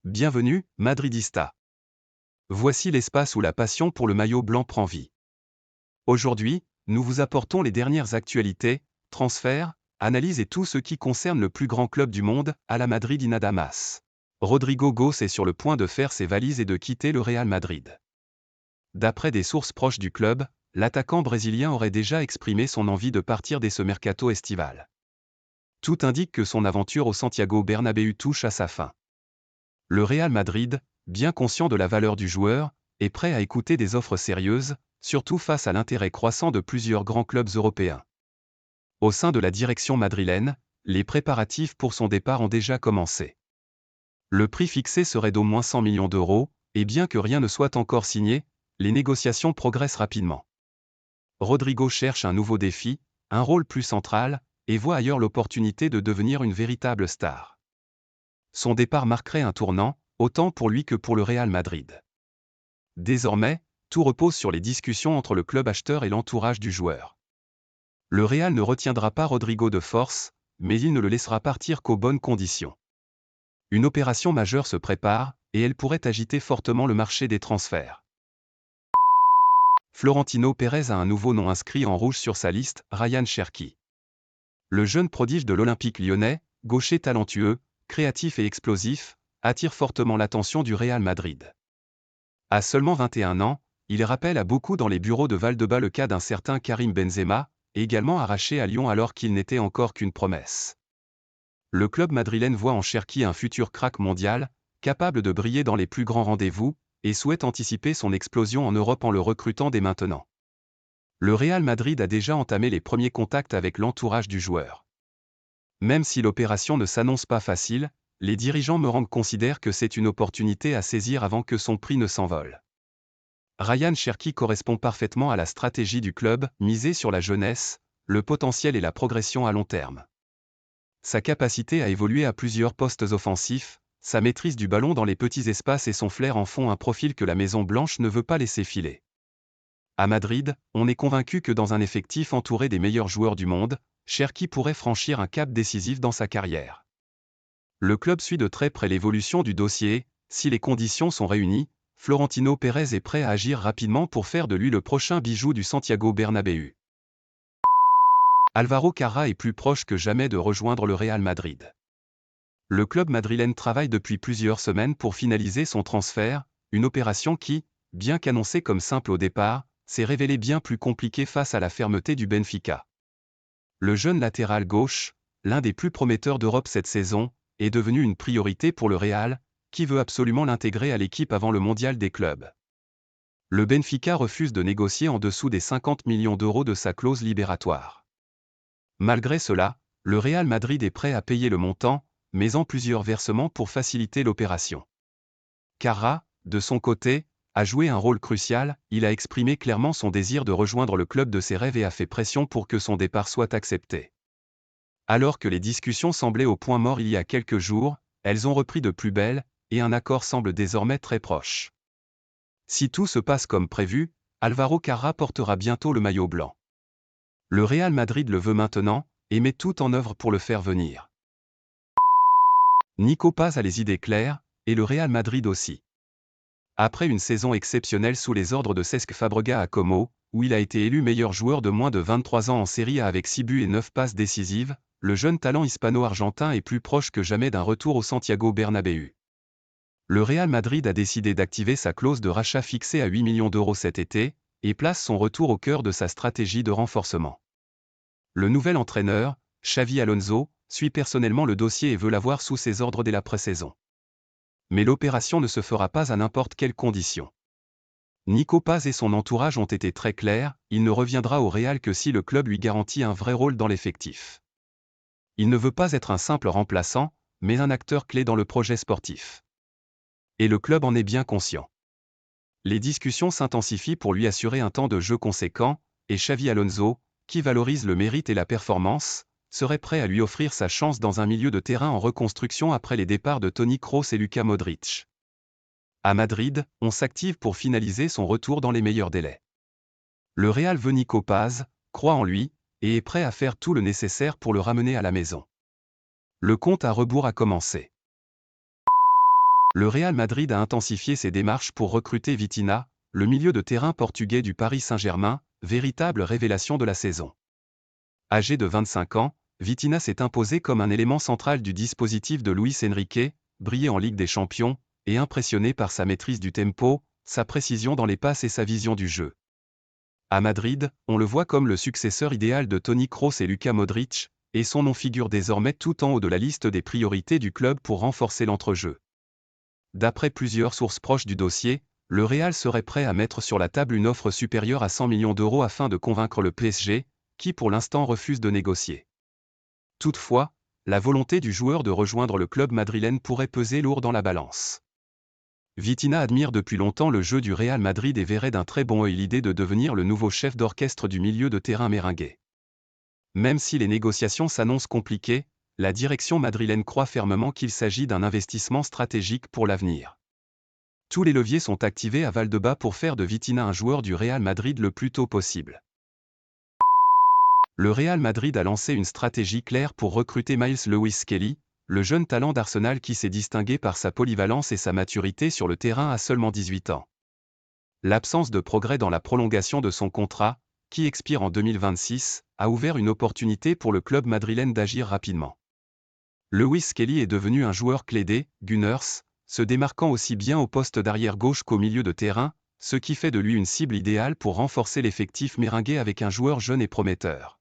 Bienvenue, Madridista. Voici l'espace où la passion pour le maillot blanc prend vie. Aujourd'hui, nous vous apportons les dernières actualités, transferts, analyses et tout ce qui concerne le plus grand club du monde, à la Madrid nada más. Rodrigo Góes est sur le point de faire ses valises et de quitter le Real Madrid. D'après des sources proches du club, l'attaquant brésilien aurait déjà exprimé son envie de partir dès ce mercato estival. Tout indique que son aventure au Santiago Bernabéu touche à sa fin. Le Real Madrid, bien conscient de la valeur du joueur, est prêt à écouter des offres sérieuses, surtout face à l'intérêt croissant de plusieurs grands clubs européens. Au sein de la direction madrilène, les préparatifs pour son départ ont déjà commencé. Le prix fixé serait d'au moins 100 millions d'euros, et bien que rien ne soit encore signé, les négociations progressent rapidement. Rodrigo cherche un nouveau défi, un rôle plus central, et voit ailleurs l'opportunité de devenir une véritable star. Son départ marquerait un tournant, autant pour lui que pour le Real Madrid. Désormais, tout repose sur les discussions entre le club acheteur et l'entourage du joueur. Le Real ne retiendra pas Rodrigo de force, mais il ne le laissera partir qu'aux bonnes conditions. Une opération majeure se prépare, et elle pourrait agiter fortement le marché des transferts. Florentino Pérez a un nouveau nom inscrit en rouge sur sa liste, Ryan Cherki. Le jeune prodige de l'Olympique lyonnais, gaucher talentueux, créatif et explosif, attire fortement l'attention du Real Madrid. À seulement 21 ans, il rappelle à beaucoup dans les bureaux de Valdebebas le cas d'un certain Karim Benzema, également arraché à Lyon alors qu'il n'était encore qu'une promesse. Le club madrilène voit en Cherki un futur crack mondial, capable de briller dans les plus grands rendez-vous, et souhaite anticiper son explosion en Europe en le recrutant dès maintenant. Le Real Madrid a déjà entamé les premiers contacts avec l'entourage du joueur. Même si l'opération ne s'annonce pas facile, les dirigeants merengues considèrent que c'est une opportunité à saisir avant que son prix ne s'envole. Ryan Cherki correspond parfaitement à la stratégie du club, miser sur la jeunesse, le potentiel et la progression à long terme. Sa capacité à évoluer à plusieurs postes offensifs, sa maîtrise du ballon dans les petits espaces et son flair en font un profil que la Maison Blanche ne veut pas laisser filer. À Madrid, on est convaincu que dans un effectif entouré des meilleurs joueurs du monde, Cherki pourrait franchir un cap décisif dans sa carrière. Le club suit de très près l'évolution du dossier, si les conditions sont réunies, Florentino Pérez est prêt à agir rapidement pour faire de lui le prochain bijou du Santiago Bernabéu. Álvaro Carra est plus proche que jamais de rejoindre le Real Madrid. Le club madrilène travaille depuis plusieurs semaines pour finaliser son transfert, une opération qui, bien qu'annoncée comme simple au départ, s'est révélée bien plus compliquée face à la fermeté du Benfica. Le jeune latéral gauche, l'un des plus prometteurs d'Europe cette saison, est devenu une priorité pour le Real, qui veut absolument l'intégrer à l'équipe avant le mondial des clubs. Le Benfica refuse de négocier en dessous des 50 millions d'euros de sa clause libératoire. Malgré cela, le Real Madrid est prêt à payer le montant, mais en plusieurs versements pour faciliter l'opération. Carra, de son côté, a joué un rôle crucial, il a exprimé clairement son désir de rejoindre le club de ses rêves et a fait pression pour que son départ soit accepté. Alors que les discussions semblaient au point mort il y a quelques jours, elles ont repris de plus belle, et un accord semble désormais très proche. Si tout se passe comme prévu, Álvaro Carra portera bientôt le maillot blanc. Le Real Madrid le veut maintenant, et met tout en œuvre pour le faire venir. Nico Paz a les idées claires, et le Real Madrid aussi. Après une saison exceptionnelle sous les ordres de Cesc Fabregas à Como, où il a été élu meilleur joueur de moins de 23 ans en Serie A avec 6 buts et 9 passes décisives, le jeune talent hispano-argentin est plus proche que jamais d'un retour au Santiago Bernabéu. Le Real Madrid a décidé d'activer sa clause de rachat fixée à 8 millions d'euros cet été, et place son retour au cœur de sa stratégie de renforcement. Le nouvel entraîneur, Xavi Alonso, suit personnellement le dossier et veut l'avoir sous ses ordres dès la pré-saison. Mais l'opération ne se fera pas à n'importe quelle condition. Nico Paz et son entourage ont été très clairs, il ne reviendra au Real que si le club lui garantit un vrai rôle dans l'effectif. Il ne veut pas être un simple remplaçant, mais un acteur clé dans le projet sportif. Et le club en est bien conscient. Les discussions s'intensifient pour lui assurer un temps de jeu conséquent, et Xavi Alonso, qui valorise le mérite et la performance, serait prêt à lui offrir sa chance dans un milieu de terrain en reconstruction après les départs de Toni Kroos et Luka Modric. À Madrid, on s'active pour finaliser son retour dans les meilleurs délais. Le Real veut Nico Paz, croit en lui, et est prêt à faire tout le nécessaire pour le ramener à la maison. Le compte à rebours a commencé. Le Real Madrid a intensifié ses démarches pour recruter Vitinha, le milieu de terrain portugais du Paris Saint-Germain, véritable révélation de la saison. Âgé de 25 ans, Vitinha s'est imposé comme un élément central du dispositif de Luis Enrique, brillé en Ligue des Champions, et impressionné par sa maîtrise du tempo, sa précision dans les passes et sa vision du jeu. À Madrid, on le voit comme le successeur idéal de Toni Kroos et Luka Modric, et son nom figure désormais tout en haut de la liste des priorités du club pour renforcer l'entrejeu. D'après plusieurs sources proches du dossier, le Real serait prêt à mettre sur la table une offre supérieure à 100 millions d'euros afin de convaincre le PSG, qui pour l'instant refuse de négocier. Toutefois, la volonté du joueur de rejoindre le club madrilène pourrait peser lourd dans la balance. Vitinha admire depuis longtemps le jeu du Real Madrid et verrait d'un très bon œil l'idée de devenir le nouveau chef d'orchestre du milieu de terrain merengue. Même si les négociations s'annoncent compliquées, la direction madrilène croit fermement qu'il s'agit d'un investissement stratégique pour l'avenir. Tous les leviers sont activés à Valdebebas pour faire de Vitinha un joueur du Real Madrid le plus tôt possible. Le Real Madrid a lancé une stratégie claire pour recruter Miles Lewis-Skelly, le jeune talent d'Arsenal qui s'est distingué par sa polyvalence et sa maturité sur le terrain à seulement 18 ans. L'absence de progrès dans la prolongation de son contrat, qui expire en 2026, a ouvert une opportunité pour le club madrilène d'agir rapidement. Lewis Skelly est devenu un joueur clé des Gunners, se démarquant aussi bien au poste d'arrière gauche qu'au milieu de terrain, ce qui fait de lui une cible idéale pour renforcer l'effectif merengue avec un joueur jeune et prometteur.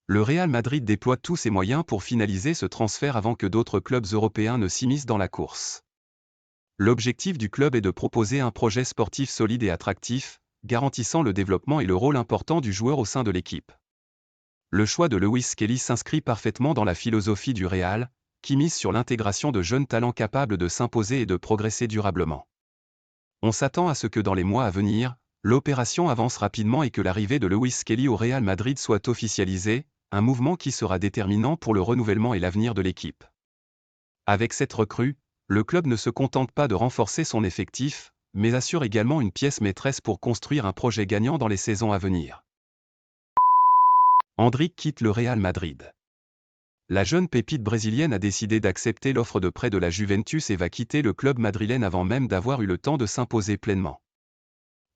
Le Real Madrid déploie tous ses moyens pour finaliser ce transfert avant que d'autres clubs européens ne s'immiscent dans la course. L'objectif du club est de proposer un projet sportif solide et attractif, garantissant le développement et le rôle important du joueur au sein de l'équipe. Le choix de Lewis Skelly s'inscrit parfaitement dans la philosophie du Real, qui mise sur l'intégration de jeunes talents capables de s'imposer et de progresser durablement. On s'attend à ce que dans les mois à venir, l'opération avance rapidement et que l'arrivée de Lewis Skelly au Real Madrid soit officialisée, un mouvement qui sera déterminant pour le renouvellement et l'avenir de l'équipe. Avec cette recrue, le club ne se contente pas de renforcer son effectif, mais assure également une pièce maîtresse pour construire un projet gagnant dans les saisons à venir. Endrick quitte le Real Madrid. La jeune pépite brésilienne a décidé d'accepter l'offre de prêt de la Juventus et va quitter le club madrilène avant même d'avoir eu le temps de s'imposer pleinement.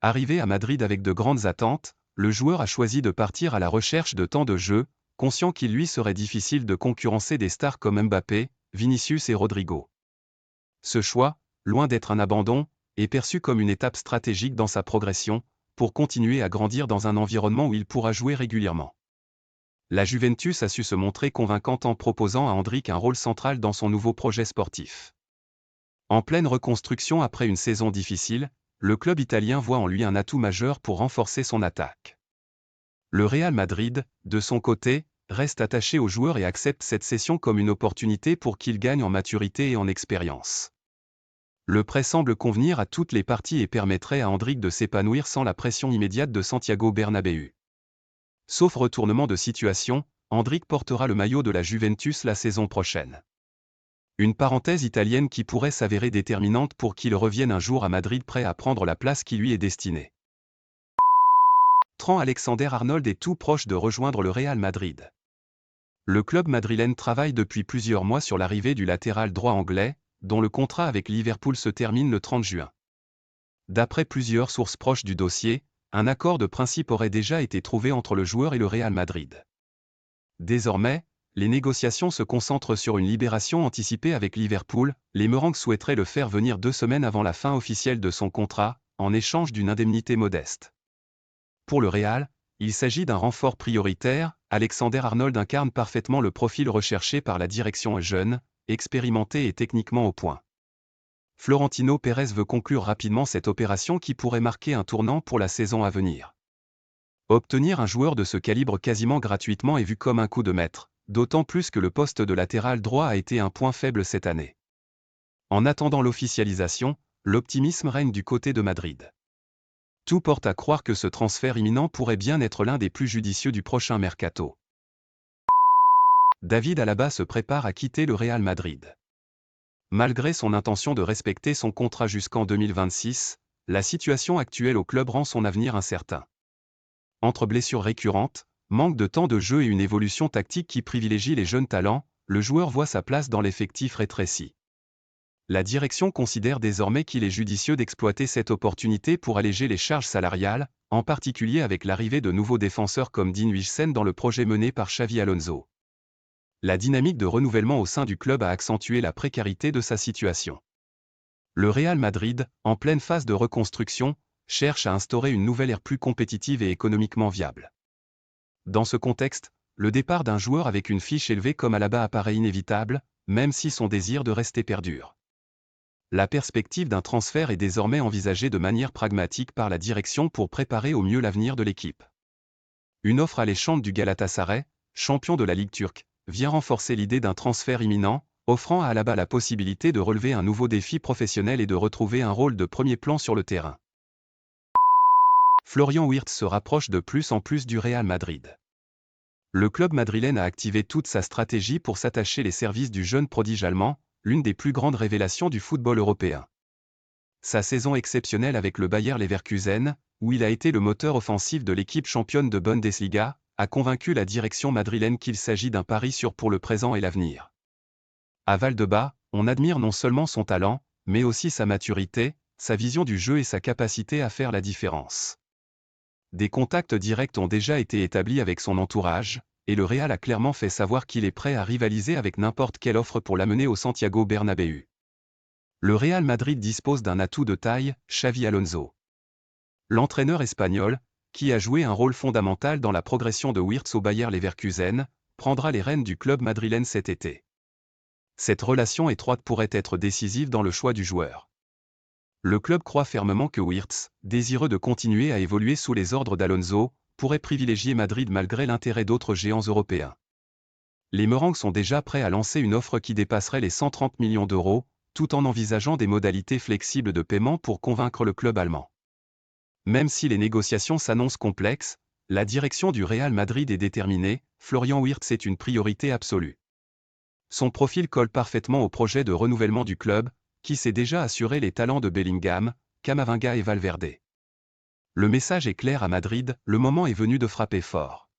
Arrivé à Madrid avec de grandes attentes, le joueur a choisi de partir à la recherche de temps de jeu, conscient qu'il lui serait difficile de concurrencer des stars comme Mbappé, Vinicius et Rodrigo. Ce choix, loin d'être un abandon, est perçu comme une étape stratégique dans sa progression, pour continuer à grandir dans un environnement où il pourra jouer régulièrement. La Juventus a su se montrer convaincante en proposant à Endrick un rôle central dans son nouveau projet sportif. En pleine reconstruction après une saison difficile, le club italien voit en lui un atout majeur pour renforcer son attaque. Le Real Madrid, de son côté, reste attaché au joueur et accepte cette cession comme une opportunité pour qu'il gagne en maturité et en expérience. Le prêt semble convenir à toutes les parties et permettrait à Endrick de s'épanouir sans la pression immédiate de Santiago Bernabéu. Sauf retournement de situation, Endrick portera le maillot de la Juventus la saison prochaine. Une parenthèse italienne qui pourrait s'avérer déterminante pour qu'il revienne un jour à Madrid prêt à prendre la place qui lui est destinée. Trent Alexander-Arnold est tout proche de rejoindre le Real Madrid. Le club madrilène travaille depuis plusieurs mois sur l'arrivée du latéral droit anglais, dont le contrat avec Liverpool se termine le 30 juin. D'après plusieurs sources proches du dossier, un accord de principe aurait déjà été trouvé entre le joueur et le Real Madrid. Désormais, les négociations se concentrent sur une libération anticipée avec Liverpool. Les Merengues souhaiteraient le faire venir 2 semaines avant la fin officielle de son contrat, en échange d'une indemnité modeste. Pour le Real, il s'agit d'un renfort prioritaire. Alexander-Arnold incarne parfaitement le profil recherché par la direction jeune, expérimenté et techniquement au point. Florentino Pérez veut conclure rapidement cette opération qui pourrait marquer un tournant pour la saison à venir. Obtenir un joueur de ce calibre quasiment gratuitement est vu comme un coup de maître, d'autant plus que le poste de latéral droit a été un point faible cette année. En attendant l'officialisation, l'optimisme règne du côté de Madrid. Tout porte à croire que ce transfert imminent pourrait bien être l'un des plus judicieux du prochain mercato. David Alaba se prépare à quitter le Real Madrid. Malgré son intention de respecter son contrat jusqu'en 2026, la situation actuelle au club rend son avenir incertain. Entre blessures récurrentes, manque de temps de jeu et une évolution tactique qui privilégie les jeunes talents, le joueur voit sa place dans l'effectif rétréci. La direction considère désormais qu'il est judicieux d'exploiter cette opportunité pour alléger les charges salariales, en particulier avec l'arrivée de nouveaux défenseurs comme Dean Huijsen dans le projet mené par Xavi Alonso. La dynamique de renouvellement au sein du club a accentué la précarité de sa situation. Le Real Madrid, en pleine phase de reconstruction, cherche à instaurer une nouvelle ère plus compétitive et économiquement viable. Dans ce contexte, le départ d'un joueur avec une fiche élevée comme Alaba apparaît inévitable, même si son désir de rester perdure. La perspective d'un transfert est désormais envisagée de manière pragmatique par la direction pour préparer au mieux l'avenir de l'équipe. Une offre alléchante du Galatasaray, champion de la Ligue turque, vient renforcer l'idée d'un transfert imminent, offrant à Alaba la possibilité de relever un nouveau défi professionnel et de retrouver un rôle de premier plan sur le terrain. Florian Wirtz se rapproche de plus en plus du Real Madrid. Le club madrilène a activé toute sa stratégie pour s'attacher les services du jeune prodige allemand, l'une des plus grandes révélations du football européen. Sa saison exceptionnelle avec le Bayer Leverkusen, où il a été le moteur offensif de l'équipe championne de Bundesliga, a convaincu la direction madrilène qu'il s'agit d'un pari sûr pour le présent et l'avenir. À Valdebebas, on admire non seulement son talent, mais aussi sa maturité, sa vision du jeu et sa capacité à faire la différence. Des contacts directs ont déjà été établis avec son entourage, et le Real a clairement fait savoir qu'il est prêt à rivaliser avec n'importe quelle offre pour l'amener au Santiago Bernabéu. Le Real Madrid dispose d'un atout de taille, Xavi Alonso. L'entraîneur espagnol, qui a joué un rôle fondamental dans la progression de Wirtz au Bayer Leverkusen, prendra les rênes du club madrilène cet été. Cette relation étroite pourrait être décisive dans le choix du joueur. Le club croit fermement que Wirtz, désireux de continuer à évoluer sous les ordres d'Alonso, pourrait privilégier Madrid malgré l'intérêt d'autres géants européens. Les Merengues sont déjà prêts à lancer une offre qui dépasserait les 130 millions d'euros, tout en envisageant des modalités flexibles de paiement pour convaincre le club allemand. Même si les négociations s'annoncent complexes, la direction du Real Madrid est déterminée, Florian Wirtz est une priorité absolue. Son profil colle parfaitement au projet de renouvellement du club, qui s'est déjà assuré les talents de Bellingham, Camavinga et Valverde. Le message est clair à Madrid, le moment est venu de frapper fort.